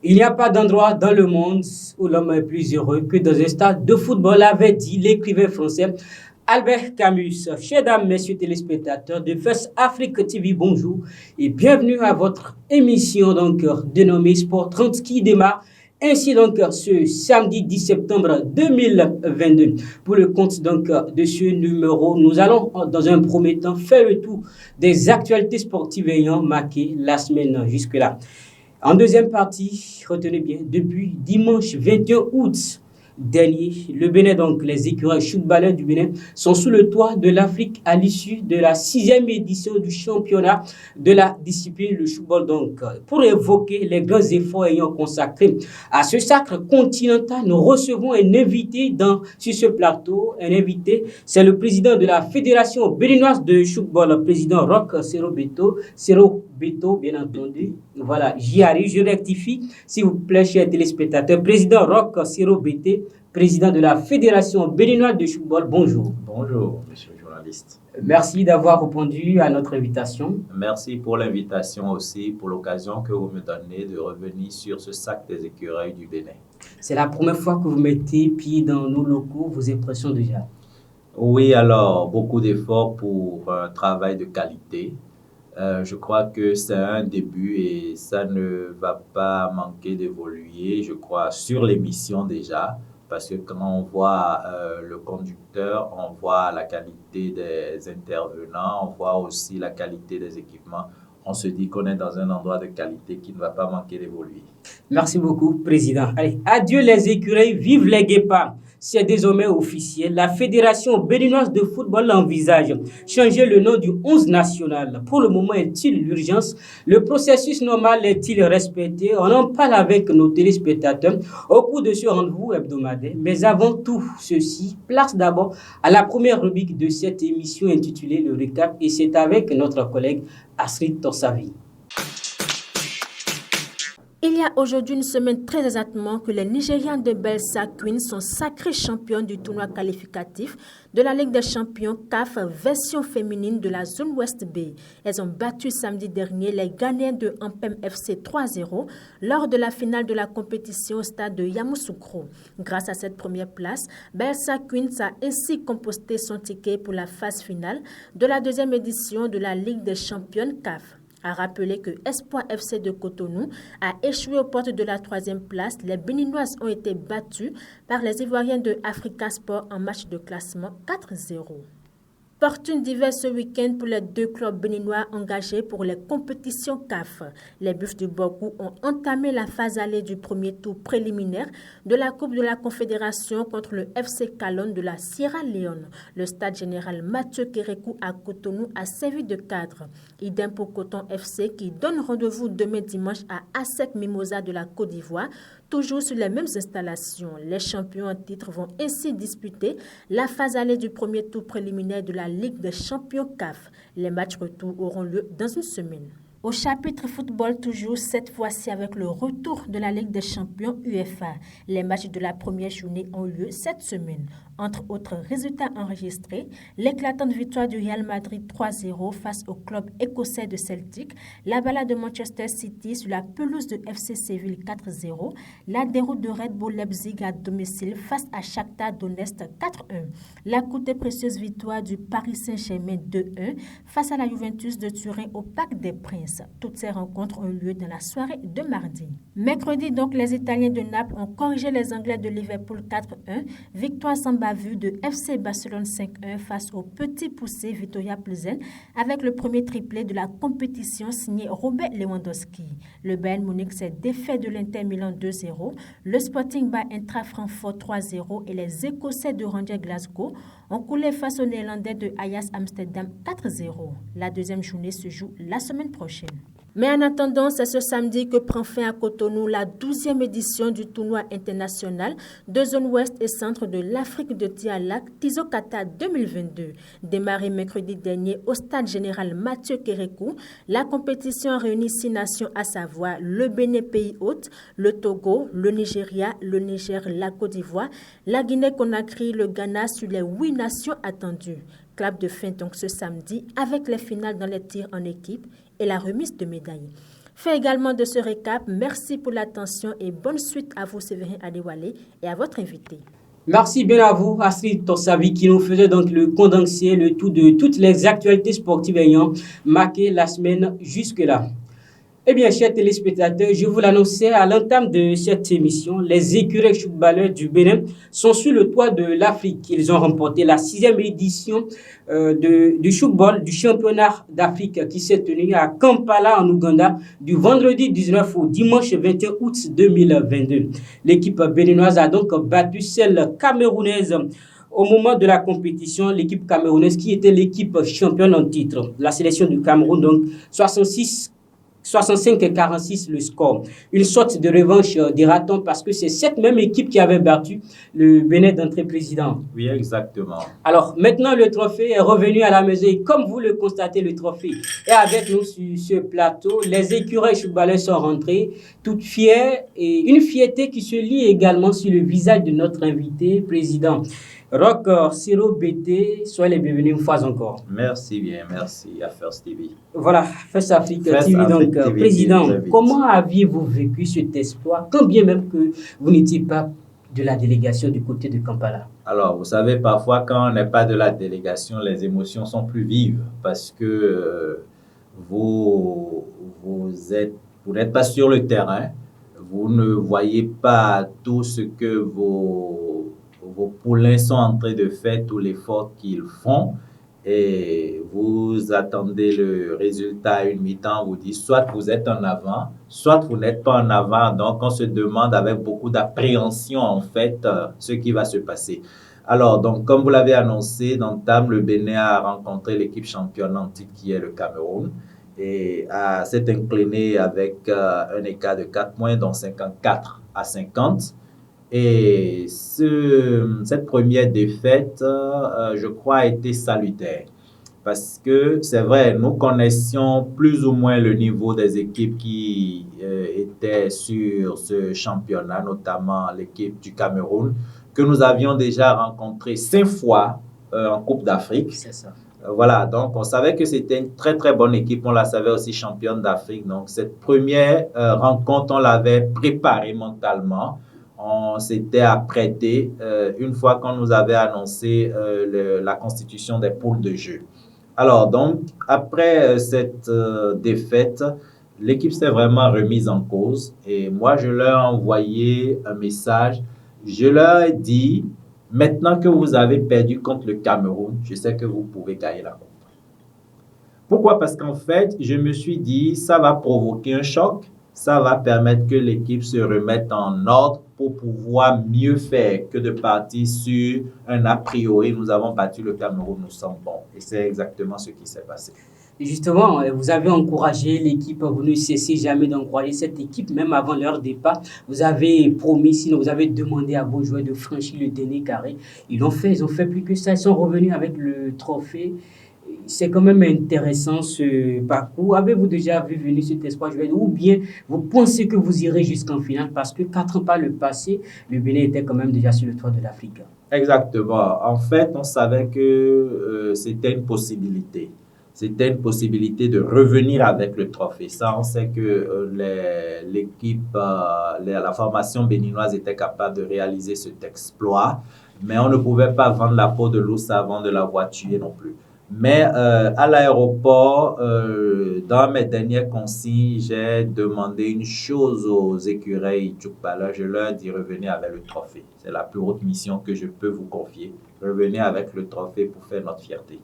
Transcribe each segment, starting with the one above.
Il n'y a pas d'endroit dans le monde où l'homme est plus heureux que dans un stade de football, avait dit l'écrivain français Albert Camus. Chers dames, messieurs téléspectateurs de First Afrique TV, bonjour et bienvenue à votre émission dénommée Sport 30 qui démarre ainsi ce samedi 10 septembre 2022. Pour le compte de ce numéro, nous allons dans un premier temps faire le tour des actualités sportives ayant marqué la semaine jusque-là. En deuxième partie, retenez bien, depuis dimanche 21 août dernier, le Bénin, les écureuils footballeurs du Bénin, sont sous le toit de l'Afrique à l'issue de la 6e édition du championnat de la discipline, le football. Pour évoquer les grands efforts ayant consacré à ce sacre continental, nous recevons un invité sur ce plateau. Un invité, c'est le président de la Fédération béninoise de football, le président Roch Sero Beto, bien entendu. Voilà, j'y arrive, je rectifie, s'il vous plaît, chers téléspectateurs. Président Roch Sero Beto, président de la Fédération béninoise de football, bonjour. Bonjour, monsieur le journaliste. Merci d'avoir répondu à notre invitation. Merci pour l'invitation aussi, pour l'occasion que vous me donnez de revenir sur ce sac des écureuils du Bénin. C'est la première fois que vous mettez pied dans nos locaux, vos impressions déjà? Oui, alors, beaucoup d'efforts pour un travail de qualité. Je crois que c'est un début et ça ne va pas manquer d'évoluer, je crois, sur l'émission déjà. Parce que quand on voit le conducteur, on voit la qualité des intervenants, on voit aussi la qualité des équipements. On se dit qu'on est dans un endroit de qualité qui ne va pas manquer d'évoluer. Merci beaucoup, Président. Allez, adieu les écureuils, vive les guépards. C'est désormais officiel. La Fédération béninoise de football envisage changer le nom du 11 national. Pour le moment, est-il l'urgence? Le processus normal est-il respecté? On en parle avec nos téléspectateurs au cours de ce rendez-vous hebdomadaire. Mais avant tout ceci, place d'abord à la première rubrique de cette émission intitulée Le Récap. Et c'est avec notre collègue Astrid Torsavi. Il y a aujourd'hui une semaine très exactement que les Nigérians de Belsa Queens sont sacrés champions du tournoi qualificatif de la Ligue des champions CAF version féminine de la zone Ouest B. Elles ont battu samedi dernier les Ghanéens de Ampem FC 3-0 lors de la finale de la compétition au stade de Yamoussoukro. Grâce à cette première place, Belsa Queens a ainsi composté son ticket pour la phase finale de la deuxième édition de la Ligue des champions CAF. A rappeler que Espoir FC de Cotonou a échoué aux portes de la troisième place. Les Béninoises ont été battues par les Ivoiriens de Africa Sport en match de classement 4-0. Fortune diverse ce week-end pour les deux clubs béninois engagés pour les compétitions CAF. Les Buffs du Borgou ont entamé la phase allée du premier tour préliminaire de la Coupe de la Confédération contre le FC Calonne de la Sierra Leone. Le stade général Mathieu Kérékou à Cotonou a servi de cadre. Idem pour Coton FC qui donne rendez-vous demain dimanche à ASEC Mimosa de la Côte d'Ivoire. Toujours sur les mêmes installations, les champions en titre vont ainsi disputer la phase allée du premier tour préliminaire de la Ligue des champions CAF. Les matchs retour auront lieu dans une semaine. Au chapitre football, toujours cette fois-ci avec le retour de la Ligue des champions UEFA. Les matchs de la première journée ont lieu cette semaine. Entre autres résultats enregistrés, l'éclatante victoire du Real Madrid 3-0 face au club écossais de Celtic, la balade de Manchester City sur la pelouse de FC Séville 4-0, la déroute de Red Bull Leipzig à domicile face à Shakhtar Donetsk 4-1, la courte et précieuse victoire du Paris Saint-Germain 2-1 face à la Juventus de Turin au Parc des Princes. Toutes ces rencontres ont lieu dans la soirée de mardi. Mercredi, donc, les Italiens de Naples ont corrigé les Anglais de Liverpool 4-1, victoire sans bavure de FC Barcelone 5-1 face au petit poussé Viktoria Plzen avec le premier triplé de la compétition signé Robert Lewandowski. Le Bayern Munich s'est défait de l'Inter Milan 2-0, le Sporting bat Eintracht Francfort 3-0 et les Écossais de Rangers Glasgow ont coulé face aux Néerlandais de Ajax Amsterdam 4-0. La deuxième journée se joue la semaine prochaine. Mais en attendant, c'est ce samedi que prend fin à Cotonou la 12e édition du tournoi international de zone ouest et centre de l'Afrique de Tialak, Tizokata 2022. Démarré mercredi dernier au stade général Mathieu Kérékou, la compétition réunit 6 nations à savoir le Bénin pays hôte, le Togo, le Nigeria, le Niger, la Côte d'Ivoire, la Guinée-Conakry, le Ghana sur les 8 nations attendues. Clap de fin donc ce samedi avec les finales dans les tirs en équipe et la remise de médailles. Fait également de ce récap. Merci pour l'attention et bonne suite à vous, Séverin Adewale, et à votre invité. Merci bien à vous, Astrid Tossavi, qui nous faisait donc le condensé, le tout de toutes les actualités sportives ayant marqué la semaine jusque-là. Eh bien, chers téléspectateurs, je vous l'annonçais à l'entame de cette émission, les écureuils footballeurs du Bénin sont sur le toit de l'Afrique. Ils ont remporté la 6e édition du football du championnat d'Afrique qui s'est tenu à Kampala en Ouganda du vendredi 19 au dimanche 21 août 2022. L'équipe béninoise a donc battu celle camerounaise. Au moment de la compétition, l'équipe camerounaise qui était l'équipe championne en titre, la sélection du Cameroun, donc 65-46 le score. Une sorte de revanche des ratons parce que c'est cette même équipe qui avait battu le Bénin d'entrée président. Oui, exactement. Alors maintenant le trophée est revenu à la maison et comme vous le constatez, le trophée est avec nous sur ce plateau. Les écureuils footballeurs sont rentrés, toutes fières et une fierté qui se lit également sur le visage de notre invité président. Roch Siro BT, soyez les bienvenus une fois encore. Merci bien, merci à First TV. Voilà, First Afrique TV, donc TV, président, comment aviez-vous vécu cet exploit, quand bien même que vous n'étiez pas de la délégation du côté de Kampala? Alors, vous savez, parfois, quand on n'est pas de la délégation, les émotions sont plus vives parce que vous n'êtes pas sur le terrain, vous ne voyez pas tout ce que vos poulains sont en train de faire, tout l'effort qu'ils font, et vous attendez le résultat à une mi-temps, vous dites soit vous êtes en avant, soit vous n'êtes pas en avant. Donc, on se demande avec beaucoup d'appréhension, en fait, ce qui va se passer. Alors, donc, comme vous l'avez annoncé, d'entame, le Bénin a rencontré l'équipe championne en titre qui est le Cameroun et s'est incliné avec un écart de 4 points, donc 54-50. Et cette première défaite, je crois, a été salutaire. Parce que c'est vrai, nous connaissions plus ou moins le niveau des équipes qui étaient sur ce championnat, notamment l'équipe du Cameroun, que nous avions déjà rencontré 5 fois en Coupe d'Afrique. C'est ça. Voilà, donc on savait que c'était une très très bonne équipe, on la savait aussi championne d'Afrique. Donc cette première rencontre, on l'avait préparée mentalement. On s'était apprêté une fois qu'on nous avait annoncé la constitution des poules de jeu. Alors, donc, après cette défaite, l'équipe s'est vraiment remise en cause et moi, je leur ai envoyé un message. Je leur ai dit, maintenant que vous avez perdu contre le Cameroun, je sais que vous pouvez gagner la Coupe. Pourquoi? Parce qu'en fait, je me suis dit, ça va provoquer un choc. Ça va permettre que l'équipe se remette en ordre pour pouvoir mieux faire que de partir sur un a priori. Nous avons battu le Cameroun, nous sommes bons. Et c'est exactement ce qui s'est passé. Et justement, vous avez encouragé l'équipe, vous ne cessez jamais d'encourager cette équipe, même avant leur départ. Vous avez promis, sinon vous avez demandé à vos joueurs de franchir le dernier carré. Ils ont fait plus que ça. Ils sont revenus avec le trophée. C'est quand même intéressant ce parcours. Avez-vous déjà vu venir cet espoir ou bien vous pensez que vous irez jusqu'en finale parce que 4 ans par le passé, le Bénin était quand même déjà sur le toit de l'Afrique? Exactement. En fait, on savait que c'était une possibilité. C'était une possibilité de revenir avec le trophée. Ça, on sait que l'équipe, la formation béninoise était capable de réaliser cet exploit, mais on ne pouvait pas vendre la peau de l'ours avant de l'avoir tué non plus. Mais à l'aéroport, dans mes dernières consignes, j'ai demandé une chose aux écureuils Tchoukbala. Je leur ai dit revenez avec le trophée. C'est la plus haute mission que je peux vous confier. Revenez avec le trophée pour faire notre fierté.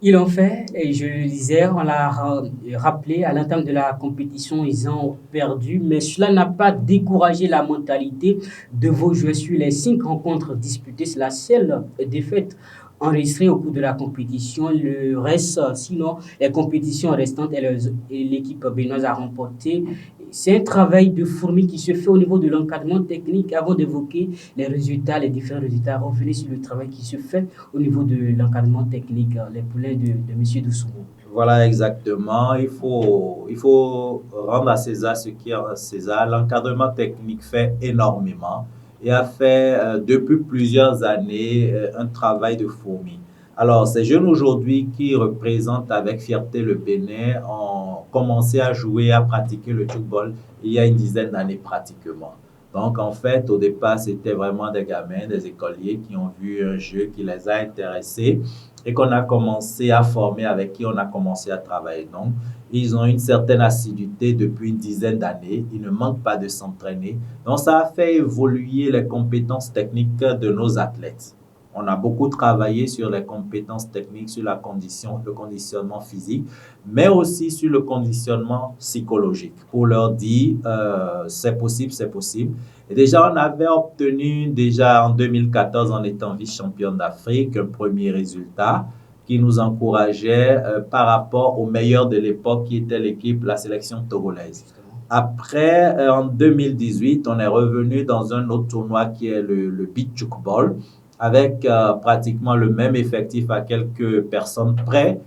Ils l'ont fait et je le disais, on l'a rappelé à l'entame de la compétition, ils ont perdu, mais cela n'a pas découragé la mentalité de vos joueurs sur les 5 rencontres disputées. C'est la seule défaite enregistré au cours de la compétition. Le reste, sinon, les compétitions restantes et l'équipe béninoise a remporté. C'est un travail de fourmi qui se fait au niveau de l'encadrement technique. Avant d'évoquer les résultats, les différents résultats, revenez sur le travail qui se fait au niveau de l'encadrement technique, les poulains de M. Doussoumo. Voilà, exactement. Il faut rendre à César ce qui est à César. L'encadrement technique fait énormément et a fait depuis plusieurs années un travail de fourmi. Alors, ces jeunes aujourd'hui qui représentent avec fierté le Bénin ont commencé à jouer, à pratiquer le football il y a une dizaine d'années pratiquement. Donc, en fait, au départ, c'était vraiment des gamins, des écoliers qui ont vu un jeu qui les a intéressés et qu'on a commencé à former, avec qui on a commencé à travailler. Donc, ils ont une certaine assiduité depuis une dizaine d'années. Ils ne manquent pas de s'entraîner. Donc, ça a fait évoluer les compétences techniques de nos athlètes. On a beaucoup travaillé sur les compétences techniques, sur le conditionnement physique, mais aussi sur le conditionnement psychologique pour leur dire c'est possible, c'est possible. Et déjà, on avait obtenu déjà en 2014 en étant vice-championne d'Afrique un premier résultat qui nous encourageait par rapport aux meilleurs de l'époque qui était la sélection togolaise. Après, en 2018, on est revenu dans un autre tournoi qui est le Beach Ball avec pratiquement le même effectif à quelques personnes près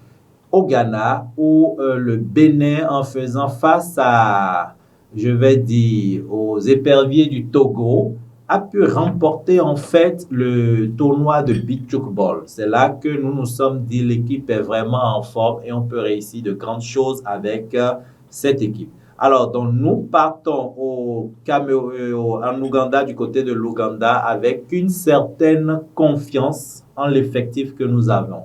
au Ghana où le Bénin, en faisant face à, je vais dire, aux éperviers du Togo, a pu remporter en fait le tournoi de beach ball. C'est là que nous nous sommes dit l'équipe est vraiment en forme et on peut réussir de grandes choses avec cette équipe. Alors, donc, nous partons en Ouganda, du côté de l'Ouganda, avec une certaine confiance en l'effectif que nous avons.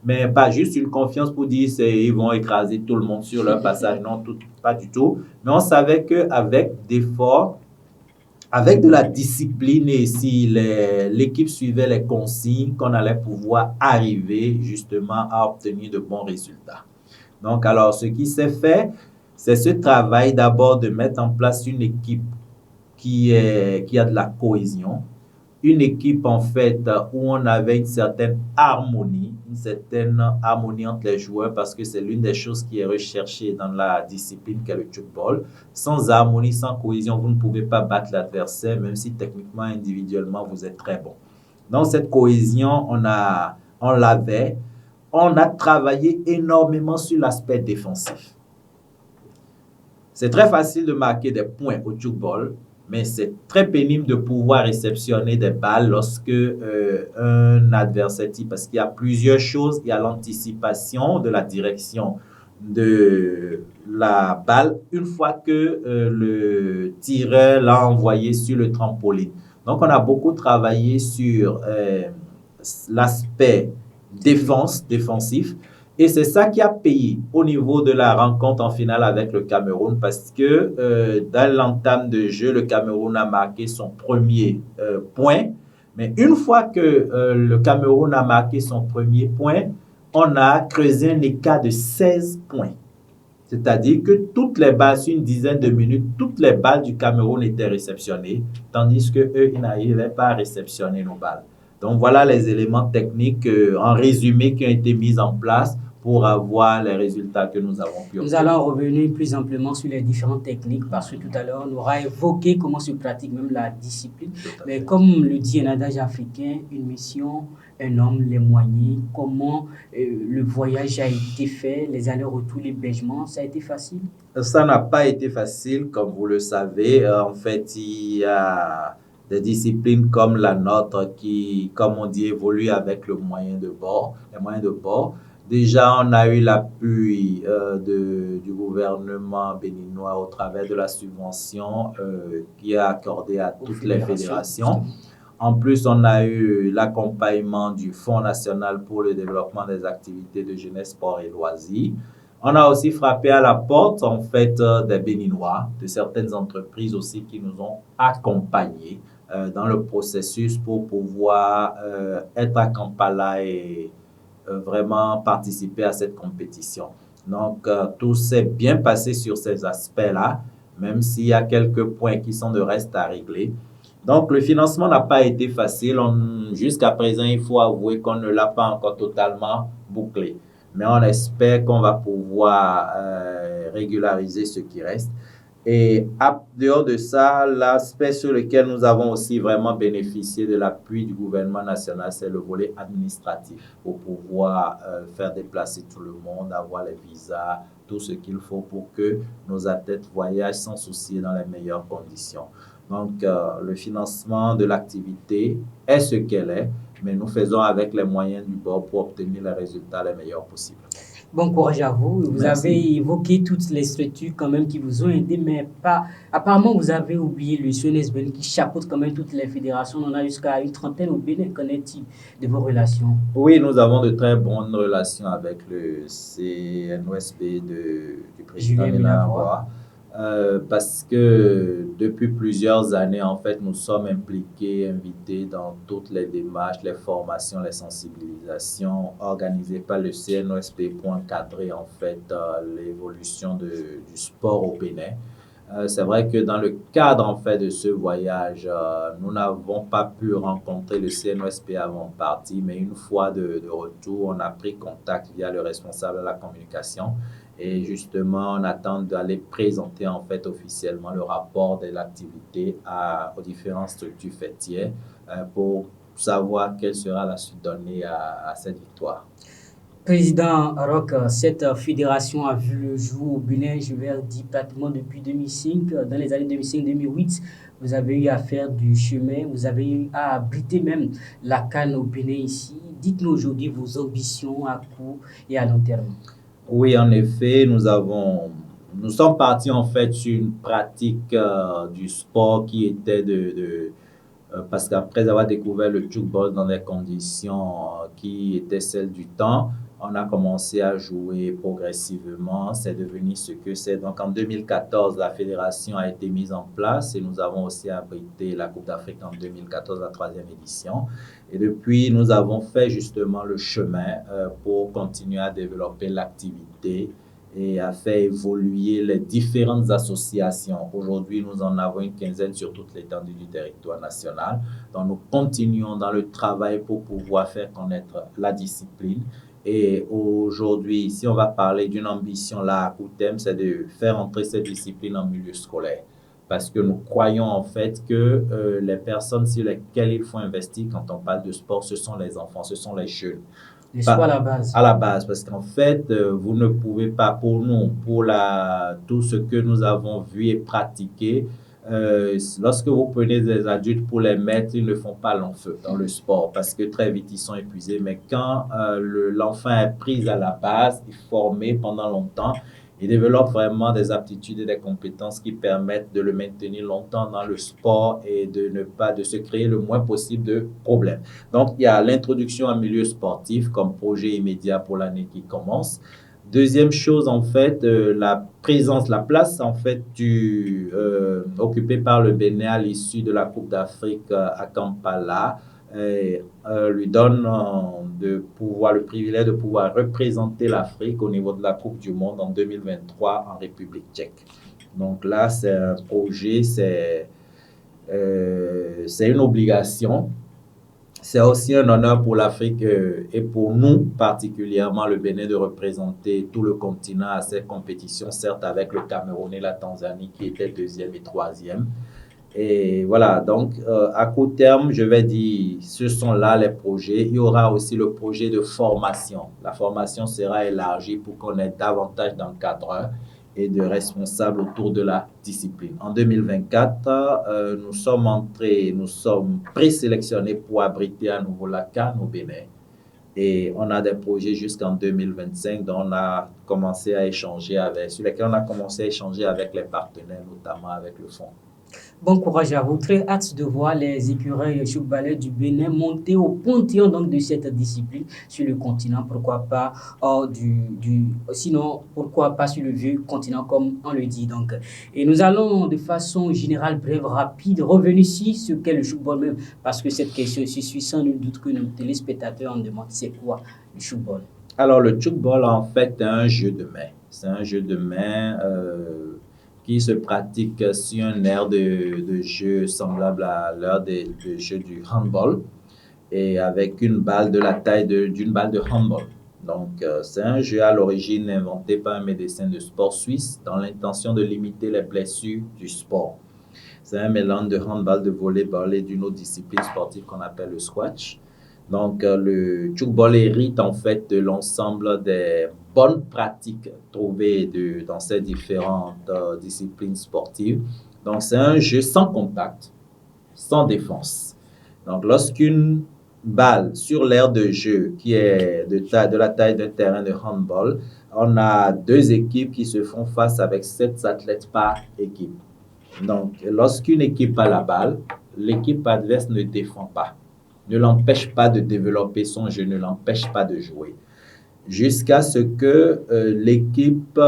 Mais pas juste une confiance pour dire ils vont écraser tout le monde sur leur passage. Non, pas du tout. Mais on savait qu'avec d'efforts, avec de la discipline et si l'équipe suivait les consignes, qu'on allait pouvoir arriver justement à obtenir de bons résultats. Donc, alors, ce qui s'est fait, c'est ce travail d'abord de mettre en place une équipe qui a de la cohésion, une équipe en fait où on avait une certaine harmonie entre les joueurs parce que c'est l'une des choses qui est recherchée dans la discipline qu'est le football. Sans harmonie, sans cohésion, vous ne pouvez pas battre l'adversaire même si techniquement, individuellement, vous êtes très bon. Donc cette cohésion, on l'avait. On a travaillé énormément sur l'aspect défensif. C'est très facile de marquer des points au football, mais c'est très pénible de pouvoir réceptionner des balles lorsque un adversaire tire, parce qu'il y a plusieurs choses. Il y a l'anticipation de la direction de la balle une fois que le tireur l'a envoyé sur le trampoline. Donc, on a beaucoup travaillé sur l'aspect défensif. Et c'est ça qui a payé au niveau de la rencontre en finale avec le Cameroun parce que dans l'entame de jeu, le Cameroun a marqué son premier point. Mais une fois que le Cameroun a marqué son premier point, on a creusé un écart de 16 points. C'est-à-dire que toutes les balles, sur une dizaine de minutes, toutes les balles du Cameroun étaient réceptionnées, tandis qu'eux, ils n'arrivaient pas à réceptionner nos balles. Donc, voilà les éléments techniques en résumé qui ont été mis en place pour avoir les résultats que nous avons pu obtenir. Nous allons revenir plus amplement sur les différentes techniques parce que tout à l'heure, on aura évoqué comment se pratique même la discipline. Mais comme le dit un adage africain, une mission, un homme, les moyens, comment le voyage a été fait, les allers-retours, l'hébergement, ça a été facile? Ça n'a pas été facile, comme vous le savez. En fait, il y a des disciplines comme la nôtre qui, comme on dit, évoluent avec les moyens de bord. Déjà, on a eu l'appui du gouvernement béninois au travers de la subvention qui est accordée à toutes les fédérations. En plus, on a eu l'accompagnement du Fonds national pour le développement des activités de jeunesse, sport et loisirs. On a aussi frappé à la porte, en fait, des Béninois, de certaines entreprises aussi qui nous ont accompagnés dans le processus pour pouvoir être à Kampala et vraiment participer à cette compétition. Donc, tout s'est bien passé sur ces aspects-là, même s'il y a quelques points qui sont de reste à régler. Donc, le financement n'a pas été facile. Jusqu'à présent, il faut avouer qu'on ne l'a pas encore totalement bouclé. Mais on espère qu'on va pouvoir régulariser ce qui reste. Et dehors de ça, l'aspect sur lequel nous avons aussi vraiment bénéficié de l'appui du gouvernement national, c'est le volet administratif pour pouvoir faire déplacer tout le monde, avoir les visas, tout ce qu'il faut pour que nos athlètes voyagent sans souci dans les meilleures conditions. Donc, le financement de l'activité est ce qu'elle est, mais nous faisons avec les moyens du bord pour obtenir les résultats les meilleurs possibles. Bon courage à vous. Vous Merci. avez évoqué toutes les structures quand même qui vous ont aidé, mais pas. Apparemment, vous avez oublié le CNSBN qui chapeaute quand même toutes les fédérations. On en a jusqu'à une trentaine au Bénin. Qu'en est-il de vos relations? Oui, nous avons de très bonnes relations avec le CNOSB du président Julien Minavoie. Parce que depuis plusieurs années, en fait, nous sommes impliqués, invités dans toutes les démarches, les formations, les sensibilisations organisées par le CNOSP pour encadrer en fait l'évolution du sport au Bénin. C'est vrai que dans le cadre en fait de ce voyage, nous n'avons pas pu rencontrer le CNOSP avant de partir, mais une fois de retour, on a pris contact via le responsable de la communication. Et justement, on attend d'aller présenter en fait officiellement le rapport de l'activité aux différentes structures fêtières pour savoir quelle sera la suite donnée à cette victoire. Président Roch, cette fédération a vu le jour au Bénin, je vais dire pratiquement depuis 2005, dans les années 2005-2008. Vous avez eu à faire du chemin, vous avez eu à abriter même la CAN au Bénin ici. Dites-nous aujourd'hui vos ambitions à court et à long terme. Oui, en effet, nous sommes partis en fait sur une pratique du sport qui était parce qu'après avoir découvert le tchoukball dans des conditions qui étaient celles du temps, on a commencé à jouer progressivement, c'est devenu ce que c'est. Donc en 2014, la fédération a été mise en place et nous avons aussi abrité la Coupe d'Afrique en 2014, la 3e édition. Et depuis, nous avons fait justement le chemin pour continuer à développer l'activité et à faire évoluer les différentes associations. Aujourd'hui, nous en avons une quinzaine sur toute l'étendue du territoire national. Donc nous continuons dans le travail pour pouvoir faire connaître la discipline. Et aujourd'hui, si on va parler d'une ambition là à court terme, c'est de faire entrer cette discipline en milieu scolaire. Parce que nous croyons en fait que les personnes sur lesquelles il faut investir quand on parle de sport, ce sont les enfants, ce sont les jeunes. À la base. À la base, parce qu'en fait, vous ne pouvez pas, pour nous, pour tout ce que nous avons vu et pratiqué, lorsque vous prenez des adultes pour les mettre, ils ne font pas long feu dans le sport parce que très vite ils sont épuisés. Mais quand l'enfant est pris à la base, est formé pendant longtemps, il développe vraiment des aptitudes et des compétences qui permettent de le maintenir longtemps dans le sport et de se créer le moins possible de problèmes. Donc, il y a l'introduction en milieu sportif comme projet immédiat pour l'année qui commence. Deuxième chose, en fait, la place, en fait, occupée par le Bénin à l'issue de la Coupe d'Afrique à Kampala, lui donne le privilège de pouvoir représenter l'Afrique au niveau de la Coupe du Monde en 2023 en République tchèque. Donc là, c'est un projet, c'est une obligation. C'est aussi un honneur pour l'Afrique et pour nous, particulièrement le Bénin, de représenter tout le continent à ces compétitions, certes avec le Cameroun et la Tanzanie qui étaient 2e et 3e. Et voilà, donc à court terme, je vais dire, ce sont là les projets. Il y aura aussi le projet de formation. La formation sera élargie pour qu'on ait davantage d'encadreurs et de responsables autour de la discipline. En 2024, nous sommes présélectionnés pour abriter à nouveau la CAN au Bénin. Et on a des projets jusqu'en 2025 dont on a commencé à échanger sur lesquels on a commencé à échanger avec les partenaires, notamment avec le fonds. Bon courage à vous. Très hâte de voir les écureuils chouk-balais du Bénin monter au panthéon donc de cette discipline sur le continent. Pourquoi pas sinon pourquoi pas sur le vieux continent comme on le dit donc. Et nous allons de façon générale, brève, rapide, revenir sur ce qu'est le chouk-ball même parce que cette question je suis sans nul doute que nos téléspectateurs en demandent. C'est quoi le chouk-ball? Alors le chouk-ball en fait est un jeu de main. C'est un jeu de main qui se pratique sur un air de jeu semblable à l'air de jeu du handball et avec une balle de la taille d'une balle de handball. Donc, c'est un jeu à l'origine inventé par un médecin de sport suisse dans l'intention de limiter les blessures du sport. C'est un mélange de handball, de volleyball et d'une autre discipline sportive qu'on appelle le squash. Donc, le tchoukball hérite en fait de l'ensemble des bonnes pratiques trouvées dans ces différentes disciplines sportives. Donc, c'est un jeu sans contact, sans défense. Donc, lorsqu'une balle sur l'aire de jeu qui est de la taille d'un terrain de handball, on a 2 équipes qui se font face avec 7 athlètes par équipe. Donc, lorsqu'une équipe a la balle, l'équipe adverse ne défend pas, ne l'empêche pas de développer son jeu, ne l'empêche pas de jouer. Jusqu'à ce que l'équipe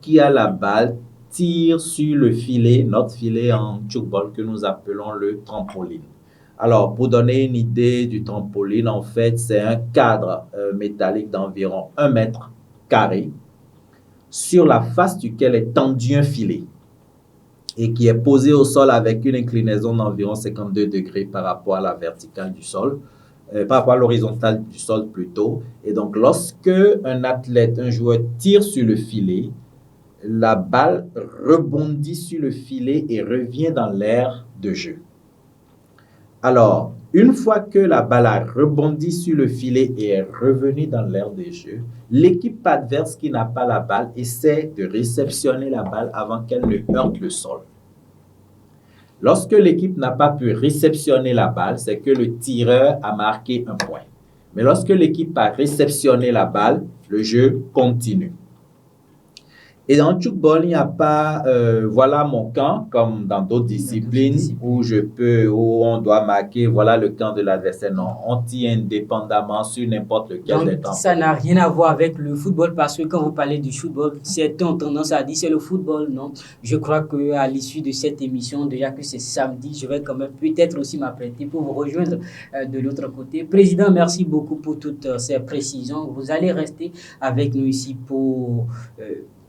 qui a la balle tire sur le filet, notre filet en tchoukball que nous appelons le trampoline. Alors, pour donner une idée du trampoline, en fait, c'est un cadre métallique d'environ 1 mètre carré sur la face duquel est tendu un filet et qui est posé au sol avec une inclinaison d'environ 52 degrés par rapport à la verticale du sol, par rapport à l'horizontale du sol plutôt. Et donc, lorsque un athlète, un joueur tire sur le filet, la balle rebondit sur le filet et revient dans l'aire de jeu. Alors, une fois que la balle a rebondi sur le filet et est revenue dans l'aire de jeu, l'équipe adverse qui n'a pas la balle essaie de réceptionner la balle avant qu'elle ne heurte le sol. Lorsque l'équipe n'a pas pu réceptionner la balle, c'est que le tireur a marqué un point. Mais lorsque l'équipe a réceptionné la balle, le jeu continue. Et dans le tchoukball, il n'y a pas voilà mon camp, comme dans d'autres disciplines où on doit marquer voilà le camp de l'adversaire. Non, on tire indépendamment sur n'importe lequel des camps. Ça n'a rien à voir avec le football parce que quand vous parlez du football, certains ont tendance à dire c'est le football. Non, je crois qu'à l'issue de cette émission, déjà que c'est samedi, je vais quand même peut-être aussi m'apprêter pour vous rejoindre de l'autre côté. Président, merci beaucoup pour toutes ces précisions. Vous allez rester avec nous ici pour...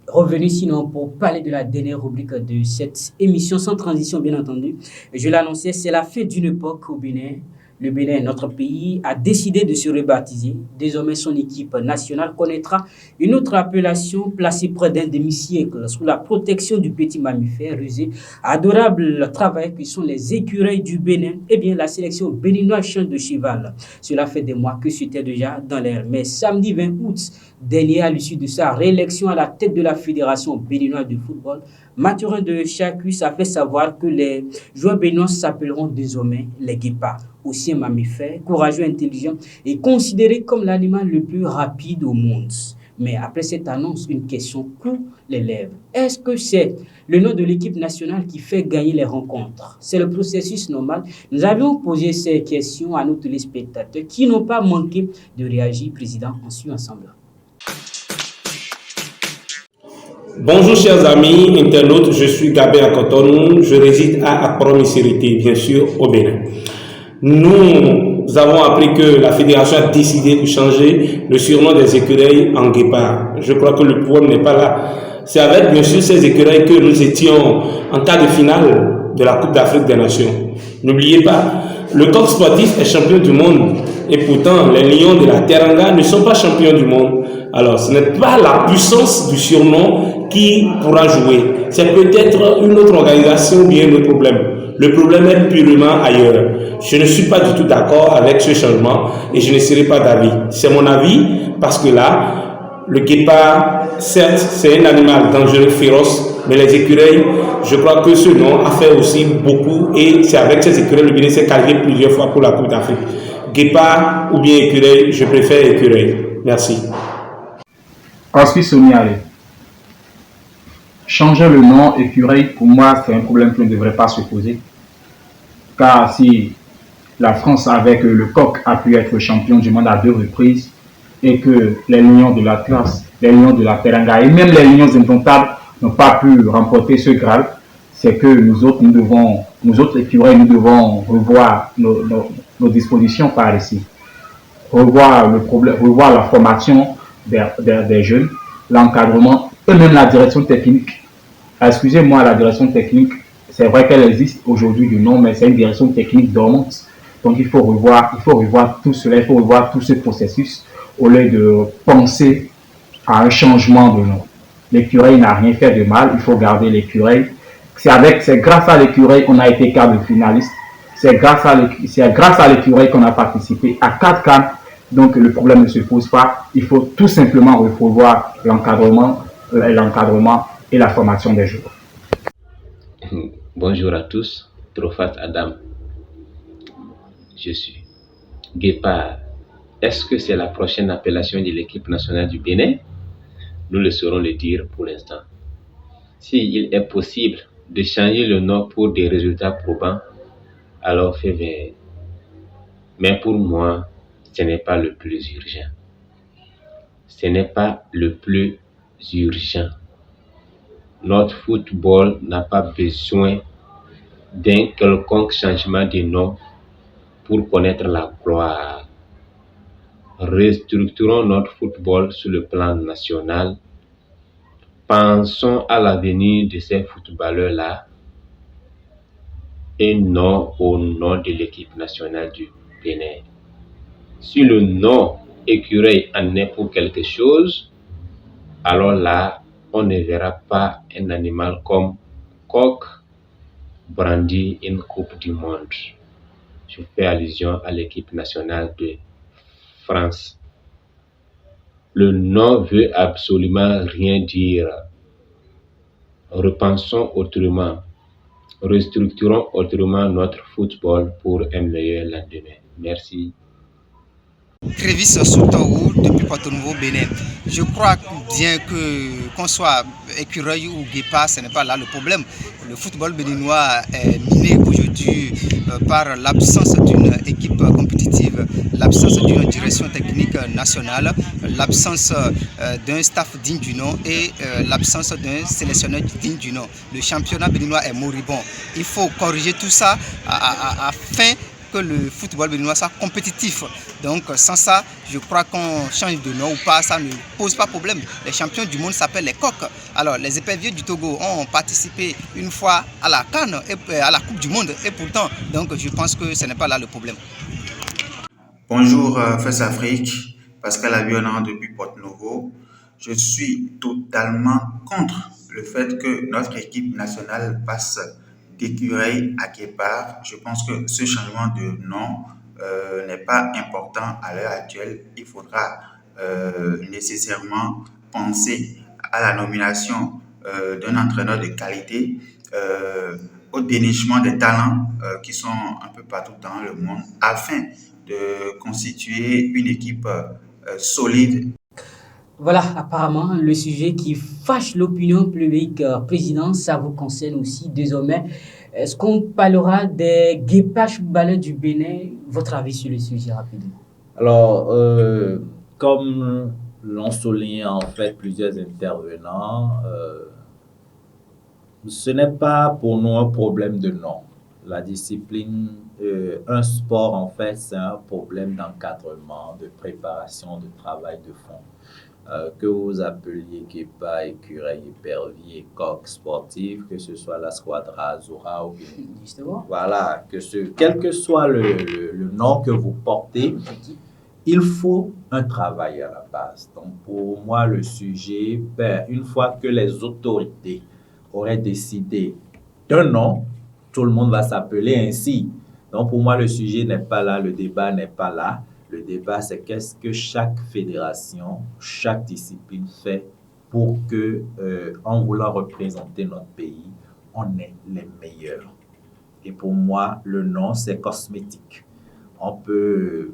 Revenu sinon pour parler de la dernière rubrique de cette émission sans transition bien entendu. Je l'annonçais, c'est la fin d'une époque au Bénin. Le Bénin, notre pays, a décidé de se rebaptiser. Désormais, son équipe nationale connaîtra une autre appellation placée près d'un demi-siècle sous la protection du petit mammifère rusé. Adorable travail qui sont les écureuils du Bénin. Eh bien, la sélection béninoise chante de cheval. Cela fait des mois que c'était déjà dans l'air. Mais samedi 20 août dernier, à l'issue de sa réélection à la tête de la Fédération béninoise de football, Mathurin de Chacus a fait savoir que les joueurs béninois s'appelleront désormais les guépards. Aussi un mammifère, courageux, intelligent et considéré comme l'animal le plus rapide au monde. Mais après cette annonce, une question cloue les lèvres. Est-ce que c'est le nom de l'équipe nationale qui fait gagner les rencontres? C'est le processus normal. Nous avions posé ces questions à nos téléspectateurs qui n'ont pas manqué de réagir. Président, on suit ensemble. Bonjour chers amis internautes, je suis Gabé Akoton, je réside à Akporo-Missirité, bien sûr au Bénin. Nous avons appris que la fédération a décidé de changer le surnom des écureuils en guépard. Je crois que le problème n'est pas là. C'est avec bien sûr ces écureuils que nous étions en quart de finale de la Coupe d'Afrique des Nations. N'oubliez pas, le coq sportif est champion du monde et pourtant les lions de la Teranga ne sont pas champions du monde. Alors ce n'est pas la puissance du surnom qui pourra jouer. C'est peut-être une autre organisation ou bien le problème. Le problème est purement ailleurs. Je ne suis pas du tout d'accord avec ce changement et je ne serai pas d'avis. C'est mon avis parce que là, le guépard, certes, c'est un animal dangereux, féroce, mais les écureuils, je crois que ce nom a fait aussi beaucoup et c'est avec ces écureuils le Bénin s'est qualifié plusieurs fois pour la Coupe d'Afrique. Guépard ou bien écureuil, je préfère écureuil. Merci. Ensuite, Sonia, changer le nom écureuil, pour moi, c'est un problème qui ne devrait pas se poser. Car si la France, avec le coq, a pu être champion du monde à 2 reprises, et que les lions de l'Atlas, les lions de la Teranga, et même les lions indomptables n'ont pas pu remporter ce Graal, c'est que nous autres écureuils, nous devons revoir nos dispositions par ici. Revoir la formation des jeunes, l'encadrement et même la direction technique. Excusez-moi, la direction technique, c'est vrai qu'elle existe aujourd'hui du nom, mais c'est une direction technique dormante. Donc il faut revoir tout cela, il faut revoir tout ce processus au lieu de penser à un changement de nom. L'écureuil n'a rien fait de mal, il faut garder l'écureuil. C'est grâce à l'écureuil qu'on a été quart de finaliste. c'est grâce à l'écureuil qu'on a participé à 4 CAN. Donc le problème ne se pose pas. Il faut tout simplement revoir l'encadrement et la formation des joueurs. Bonjour à tous, Trofat Adam. Je suis Guépard. Est-ce que c'est la prochaine appellation de l'équipe nationale du Bénin? Nous le saurons le dire pour l'instant. S'il est possible de changer le nom pour des résultats probants, alors fais vert. Mais pour moi, ce n'est pas le plus urgent. Ce n'est pas le plus urgent. Notre football n'a pas besoin d'un quelconque changement de nom pour connaître la gloire. Restructurons notre football sur le plan national. Pensons à l'avenir de ces footballeurs-là et non au nom de l'équipe nationale du Bénin. Si le nom écureuil en est pour quelque chose, alors là, on ne verra pas un animal comme coq brandir une coupe du monde. Je fais allusion à l'équipe nationale de France. Le nom veut absolument rien dire. Repensons autrement. Restructurons autrement notre football pour un meilleur lendemain. Merci. Crévis Soutaou depuis Porto Nouveau, Bénin. Je crois bien qu'on soit écureuil ou guépard, ce n'est pas là le problème. Le football béninois est miné aujourd'hui par l'absence d'une équipe compétitive, l'absence d'une direction technique nationale, l'absence d'un staff digne du nom et l'absence d'un sélectionneur digne du nom. Le championnat béninois est moribond. Il faut corriger tout ça afin que le football béninois soit compétitif. Donc sans ça, je crois qu'on change de nom ou pas, ça ne pose pas problème. Les champions du monde s'appellent les coqs. Alors les éperviers du Togo ont participé une fois à la CAN et à la Coupe du Monde et pourtant, donc je pense que ce n'est pas là le problème. Bonjour Fes Afrique, Pascal Abiona depuis Porto Novo. Je suis totalement contre le fait que notre équipe nationale passe d'écureuil à guépard. Je pense que ce changement de nom n'est pas important à l'heure actuelle. Il faudra nécessairement penser à la nomination d'un entraîneur de qualité, au dénichement des talents qui sont un peu partout dans le monde, afin de constituer une équipe solide. Voilà, apparemment, le sujet qui fâche l'opinion publique, président, ça vous concerne aussi désormais. Est-ce qu'on parlera des guépards footballeurs du Bénin? Votre avis sur le sujet rapidement? Alors, comme l'ont souligné en fait plusieurs intervenants, ce n'est pas pour nous un problème de nom. La discipline, un sport en fait, c'est un problème d'encadrement, de préparation, de travail de fond. Que vous appeliez guépard, écureuil, épervier, coq sportif, que ce soit la squadra Azura ou bien, justement, voilà, quel que soit le nom que vous portez, il faut un travail à la base. Donc pour moi, le sujet, une fois que les autorités auraient décidé d'un nom, tout le monde va s'appeler ainsi. Donc pour moi, le sujet n'est pas là, le débat n'est pas là. Le débat, c'est qu'est-ce que chaque fédération, chaque discipline fait pour que, en voulant représenter notre pays, on est les meilleurs. Et pour moi, le nom, c'est cosmétique. On peut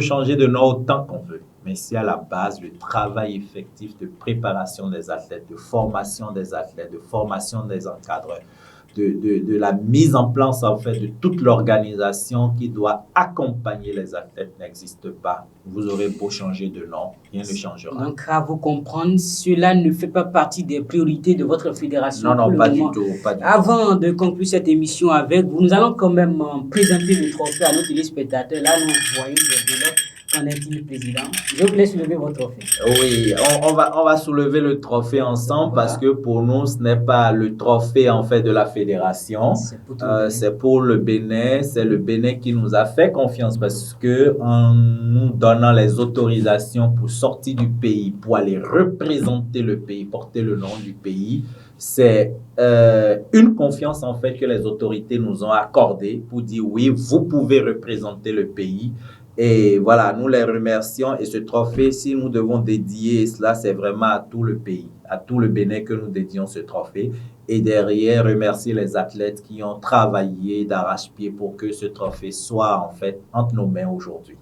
changer de nom autant qu'on veut, mais c'est à la base le travail effectif de préparation des athlètes, de formation des athlètes, de formation des encadreurs, de la mise en place en fait de toute l'organisation qui doit accompagner les athlètes n'existe pas. Vous aurez beau changer de nom, rien ne changera. Donc à vous comprendre, cela ne fait pas partie des priorités de votre fédération. Non, pas du tout. Avant de conclure cette émission avec vous, nous allons quand même présenter le trophée à nos téléspectateurs. Là, nous voyons des vélos. Qu'en est-il, président? Je vous laisse soulever votre trophée. Oui, on va soulever le trophée ensemble, voilà. Parce que pour nous, ce n'est pas le trophée en fait de la fédération. C'est pour le Bénin. C'est le Bénin qui nous a fait confiance parce que en nous donnant les autorisations pour sortir du pays, pour aller représenter le pays, porter le nom du pays, c'est une confiance en fait que les autorités nous ont accordée pour dire oui, vous pouvez représenter le pays. Et voilà, nous les remercions. Et ce trophée, si nous devons dédier cela, c'est vraiment à tout le pays, à tout le Bénin que nous dédions ce trophée. Et derrière, remercier les athlètes qui ont travaillé d'arrache-pied pour que ce trophée soit en fait entre nos mains aujourd'hui.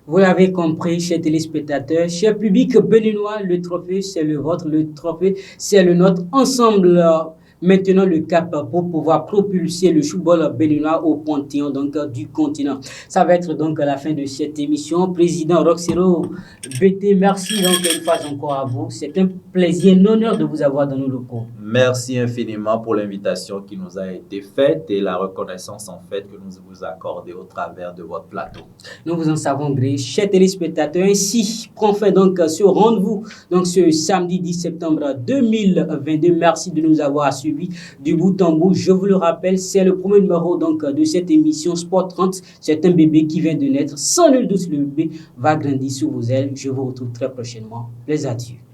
Vous l'avez compris, chers téléspectateurs, chers publics béninois, le trophée, c'est le vôtre, le trophée, c'est le nôtre. Ensemble, maintenant le cap pour pouvoir propulser le football béninois au panthéon donc, du continent. Ça va être donc la fin de cette émission. Président Roxero BT, merci donc une fois encore à vous. C'est un plaisir, un honneur de vous avoir dans nos locaux. Merci infiniment pour l'invitation qui nous a été faite et la reconnaissance en fait que nous vous accordez au travers de votre plateau. Nous vous en savons gré, chers téléspectateurs. Ainsi prend fin donc ce rendez-vous donc ce samedi 10 septembre 2022. Merci de nous avoir suivis du bout en bout. Je vous le rappelle, c'est le premier numéro donc de cette émission Sport 30. C'est un bébé qui vient de naître. Sans nul doute, le bébé va grandir sous vos ailes. Je vous retrouve très prochainement. Les adieux.